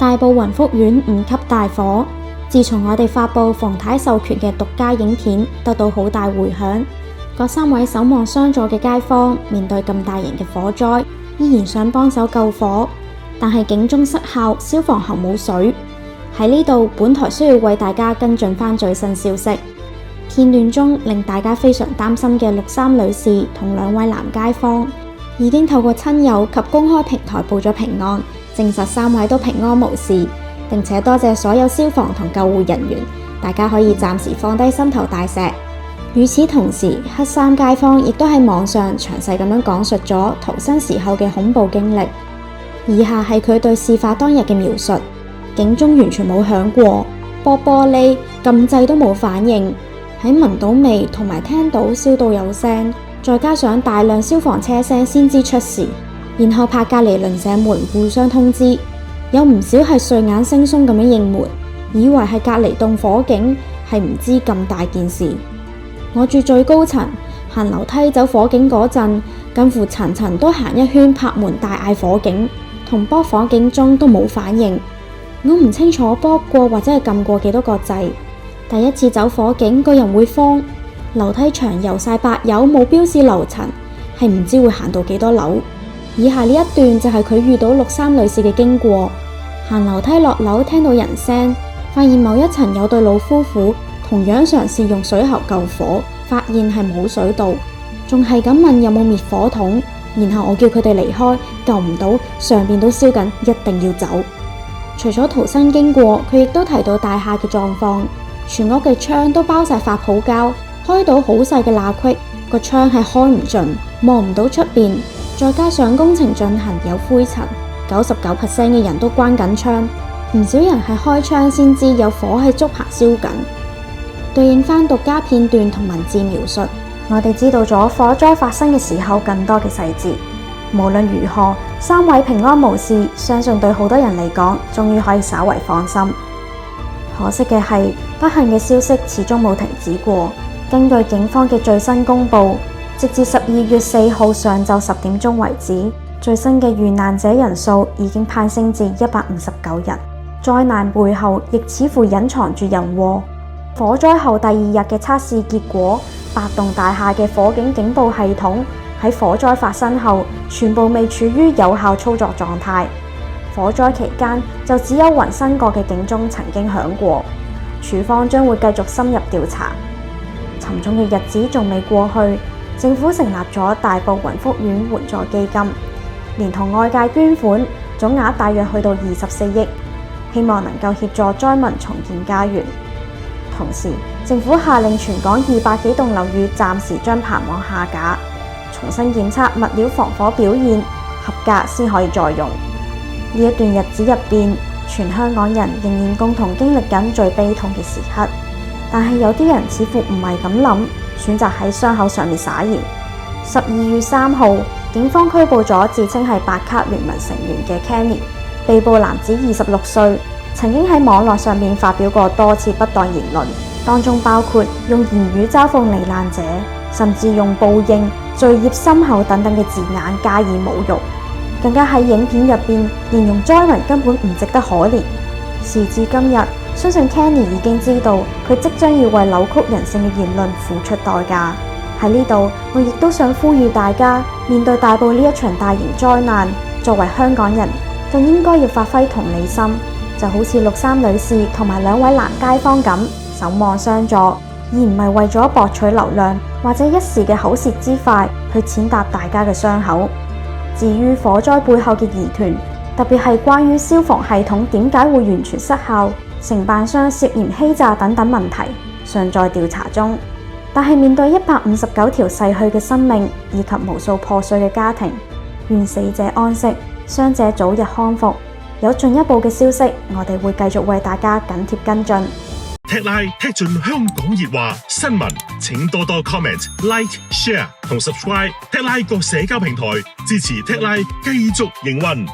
大埔雲福苑5級大火，自從我哋發布馮太授權嘅獨家影片，得到好大迴響。嗰3位守望相助嘅街坊面對咁大型嘅火災，依然想幫手救火，但係警鐘失效，消防喉冇水。喺呢度，本台需要為大家跟進翻最新消息。片段中令大家非常擔心嘅63女士同2位男街坊，已經透過親友及公開平台報咗平安，證實3位都平安無事，並且多謝所有消防同救護人員，大家可以暫時放低心頭大石。與此同時，黑衫街坊亦都喺網上詳細咁樣講述咗逃生時候嘅恐怖經歷。以下係佢對事發當日嘅描述：警鐘完全冇響過，玻璃撳掣都冇反應，喺聞到味同埋聽到燒到有聲，再加上大量消防車聲先知出事，然後拍隔籬鄰舍們互相通知，有唔少係睡眼惺忪咁樣應門，以為係隔籬棟火警，係唔知咁大件事。我住最高層，行樓梯走火警嗰陣，近乎層層都行一圈拍門大嗌火警，同撥火警鐘都冇反應。我唔清楚撥過或者係撳過幾多個掣。第一次走火警，個人會慌，樓梯牆油晒白油，冇標示樓層，係唔知會行到幾多樓。以下呢一段就係佢遇到63女士嘅經過。行樓梯落樓，聽到人聲，發現某一層有對老夫婦同樣嘗試用水喉救火，發現係冇水道，仲係咁問有冇滅火筒，然後我叫佢哋離開，救唔到，上邊都燒緊，一定要走。除咗逃生經過，佢亦都提到大廈嘅狀況，全屋嘅窗都包晒發泡膠，開到好細嘅罅隙，個窗係開唔盡，望唔到出邊，再加上工程進行有灰塵，99% 嘅人都關緊窗，唔少人係開窗先知有火喺竹棚燒緊。對應翻獨家片段同文字描述，我哋知道咗火災發生嘅時候更多嘅細節。無論如何，3位平安無事，相信對好多人嚟講，終於可以稍為放心。可惜嘅係，不幸嘅消息始終冇停止過。根據警方嘅最新公布，直至12月4號上晝10點鐘為止，最新嘅遇難者人數已經攀升至159人。災難背後亦似乎隱藏住人禍。火災後第2日嘅測試結果，8棟大廈嘅火警警報系統喺火災發生後全部未處於有效操作狀態。火災期間就只有雲新閣嘅警鐘曾經響過。處方將會繼續深入調查。沉重嘅日子仲未過去，政府成立咗大埔雲福苑援助基金，連同外界捐款，總額大約去到24億，希望能夠協助災民重建家園。同時，政府下令全港200幾棟樓宇暫時將棚網下架，重新檢測物料防火表現合格先可以再用。呢一段日子入邊，全香港人仍然共同經歷緊最悲痛嘅時刻，但係有啲人似乎唔係咁諗，選擇喺傷口上面撒鹽。12月3號，警方拘捕咗自稱係白卡聯盟成員嘅 Kenny， 被捕男子26歲。曾經喺網絡上面發表過多次不當言論，當中包括用言語嘲諷罹難者，甚至用報應、罪孽深厚等等嘅字眼加以侮辱，更加喺影片入邊形容災民根本唔值得可憐。時至今日，相信 Kenny 已經知道佢即將要為扭曲人性嘅言論付出代價。喺呢度，我亦都想呼籲大家，面對大埔呢一場大型災難，作為香港人，更應該要發揮同理心。就好似63女士同埋2位男街坊咁，守望相助，而唔係為咗博取流量或者一時嘅口舌之快去踐踏大家嘅傷口。至於火災背後嘅疑團，特別係關於消防系統點解會完全失效、承辦商涉嫌欺詐等等問題，尚在調查中。但係面對159條逝去嘅生命以及無數破碎嘅家庭，願死者安息，傷者早日康復。有進一步嘅消息，我哋會繼續為大家緊貼跟進。踢拉踢盡香港熱話新聞，請多多 comment、like、share 同 subscribe 踢拉各社交平台，支持踢拉繼續營運。